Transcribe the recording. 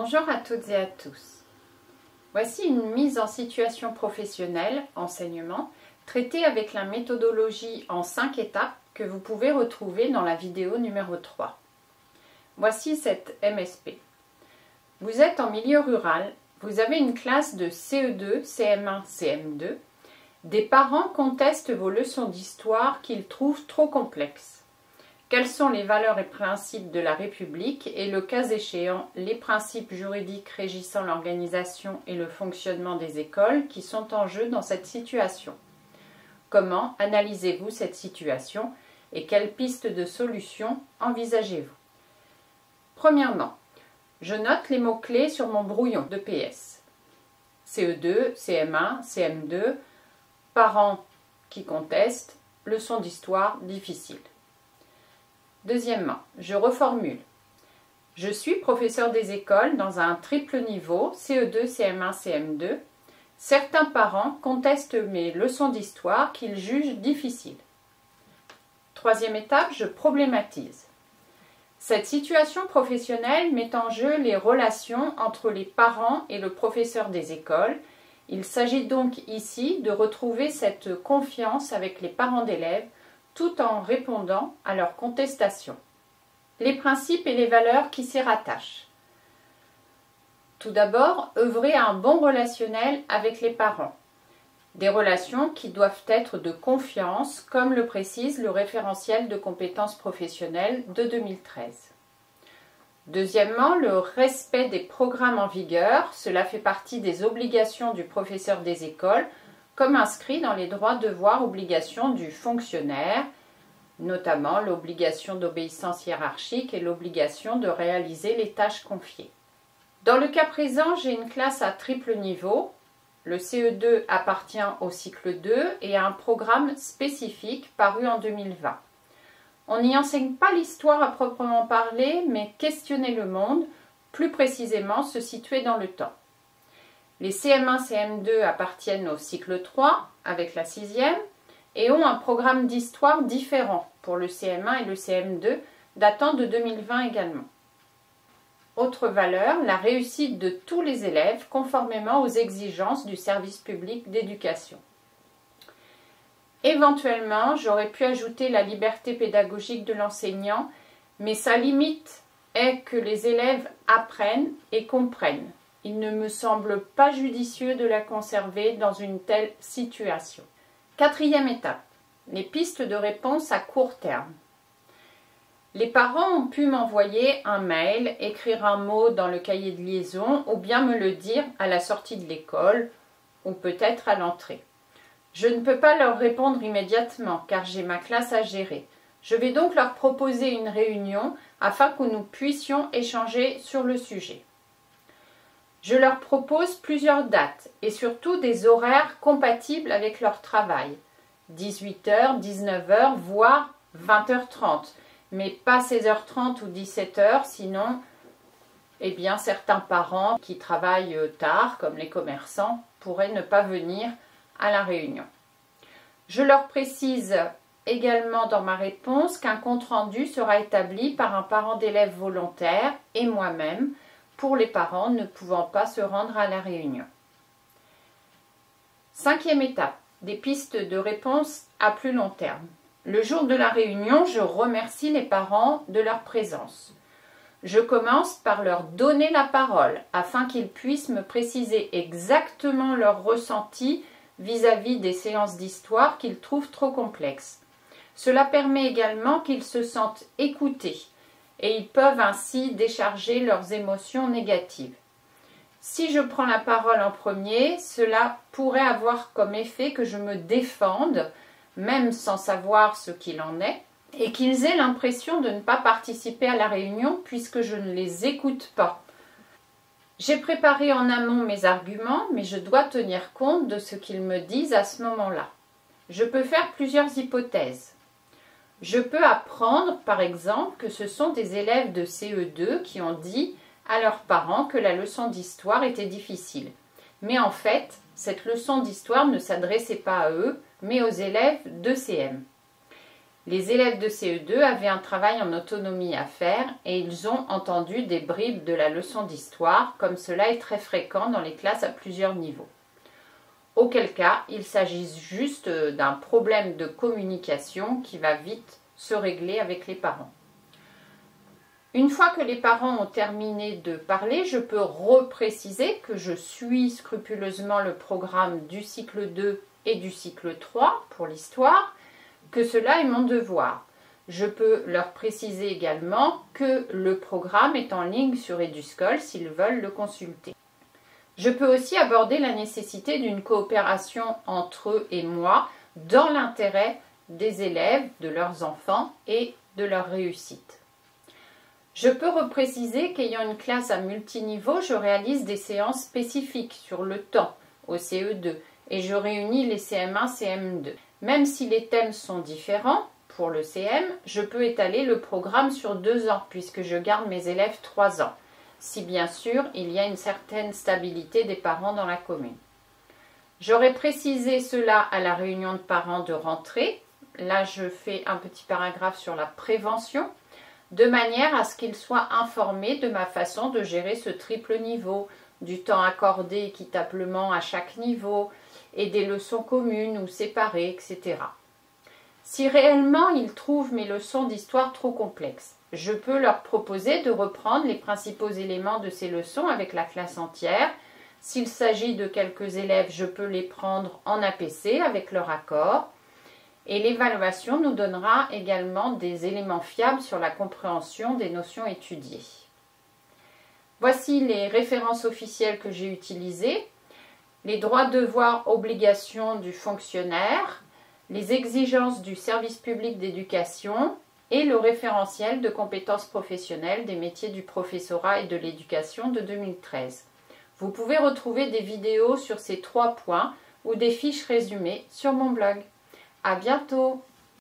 Bonjour à toutes et à tous. Voici une mise en situation professionnelle, enseignement, traitée avec la méthodologie en 5 étapes que vous pouvez retrouver dans la vidéo numéro 3. Voici cette MSP. Vous êtes en milieu rural, vous avez une classe de CE2, CM1, CM2. Des parents contestent vos leçons d'histoire qu'ils trouvent trop complexes. Quels sont les valeurs et principes de la République et, le cas échéant, les principes juridiques régissant l'organisation et le fonctionnement des écoles qui sont en jeu dans cette situation? Comment analysez-vous cette situation et quelles pistes de solutions envisagez-vous? Premièrement, je note les mots-clés sur mon brouillon de PS. CE2, CM1, CM2, parents qui contestent, leçons d'histoire difficiles. Deuxièmement, je reformule. Je suis professeur des écoles dans un triple niveau, CE2, CM1, CM2. Certains parents contestent mes leçons d'histoire qu'ils jugent difficiles. Troisième étape, je problématise. Cette situation professionnelle met en jeu les relations entre les parents et le professeur des écoles. Il s'agit donc ici de retrouver cette confiance avec les parents d'élèves tout en répondant à leurs contestations. Les principes et les valeurs qui s'y rattachent. Tout d'abord, œuvrer à un bon relationnel avec les parents. Des relations qui doivent être de confiance, comme le précise le référentiel de compétences professionnelles de 2013. Deuxièmement, le respect des programmes en vigueur. Cela fait partie des obligations du professeur des écoles, comme inscrit dans les droits, devoirs, obligations du fonctionnaire, notamment l'obligation d'obéissance hiérarchique et l'obligation de réaliser les tâches confiées. Dans le cas présent, j'ai une classe à triple niveau. Le CE2 appartient au cycle 2 et à un programme spécifique paru en 2020. On n'y enseigne pas l'histoire à proprement parler, mais questionner le monde, plus précisément se situer dans le temps. Les CM1, CM2 appartiennent au cycle 3 avec la 6e et ont un programme d'histoire différent pour le CM1 et le CM2 datant de 2020 également. Autre valeur, la réussite de tous les élèves conformément aux exigences du service public d'éducation. Éventuellement, j'aurais pu ajouter la liberté pédagogique de l'enseignant, mais sa limite est que les élèves apprennent et comprennent. Il ne me semble pas judicieux de la conserver dans une telle situation. Quatrième étape, les pistes de réponse à court terme. Les parents ont pu m'envoyer un mail, écrire un mot dans le cahier de liaison ou bien me le dire à la sortie de l'école ou peut-être à l'entrée. Je ne peux pas leur répondre immédiatement car j'ai ma classe à gérer. Je vais donc leur proposer une réunion afin que nous puissions échanger sur le sujet. Je leur propose plusieurs dates et surtout des horaires compatibles avec leur travail. 18h, 19h, voire 20h30. Mais pas 16h30 ou 17h, sinon, certains parents qui travaillent tard, comme les commerçants, pourraient ne pas venir à la réunion. Je leur précise également dans ma réponse qu'un compte-rendu sera établi par un parent d'élève volontaire et moi-même, pour les parents ne pouvant pas se rendre à la réunion. Cinquième étape, des pistes de réponse à plus long terme. Le jour de la réunion, je remercie les parents de leur présence. Je commence par leur donner la parole afin qu'ils puissent me préciser exactement leur ressenti vis-à-vis des séances d'histoire qu'ils trouvent trop complexes. Cela permet également qu'ils se sentent écoutés et ils peuvent ainsi décharger leurs émotions négatives. Si je prends la parole en premier, cela pourrait avoir comme effet que je me défende, même sans savoir ce qu'il en est, et qu'ils aient l'impression de ne pas participer à la réunion puisque je ne les écoute pas. J'ai préparé en amont mes arguments, mais je dois tenir compte de ce qu'ils me disent à ce moment-là. Je peux faire plusieurs hypothèses. Je peux apprendre, par exemple, que ce sont des élèves de CE2 qui ont dit à leurs parents que la leçon d'histoire était difficile. Mais en fait, cette leçon d'histoire ne s'adressait pas à eux, mais aux élèves de CM. Les élèves de CE2 avaient un travail en autonomie à faire et ils ont entendu des bribes de la leçon d'histoire, comme cela est très fréquent dans les classes à plusieurs niveaux. Auquel cas, il s'agit juste d'un problème de communication qui va vite se régler avec les parents. Une fois que les parents ont terminé de parler, je peux repréciser que je suis scrupuleusement le programme du cycle 2 et du cycle 3 pour l'histoire, que cela est mon devoir. Je peux leur préciser également que le programme est en ligne sur Eduscol s'ils veulent le consulter. Je peux aussi aborder la nécessité d'une coopération entre eux et moi dans l'intérêt des élèves, de leurs enfants et de leur réussite. Je peux repréciser qu'ayant une classe à multiniveau, je réalise des séances spécifiques sur le temps au CE2 et je réunis les CM1, CM2. Même si les thèmes sont différents, pour le CM, je peux étaler le programme sur 2 ans puisque je garde mes élèves 3 ans. Si bien sûr il y a une certaine stabilité des parents dans la commune. J'aurais précisé cela à la réunion de parents de rentrée. Là, je fais un petit paragraphe sur la prévention, de manière à ce qu'ils soient informés de ma façon de gérer ce triple niveau, du temps accordé équitablement à chaque niveau et des leçons communes ou séparées, etc. Si réellement ils trouvent mes leçons d'histoire trop complexes, je peux leur proposer de reprendre les principaux éléments de ces leçons avec la classe entière. S'il s'agit de quelques élèves, je peux les prendre en APC avec leur accord. Et l'évaluation nous donnera également des éléments fiables sur la compréhension des notions étudiées. Voici les références officielles que j'ai utilisées. Les droits, devoirs, obligations du fonctionnaire, les exigences du service public d'éducation et le référentiel de compétences professionnelles des métiers du professorat et de l'éducation de 2013. Vous pouvez retrouver des vidéos sur ces 3 points ou des fiches résumées sur mon blog. À bientôt!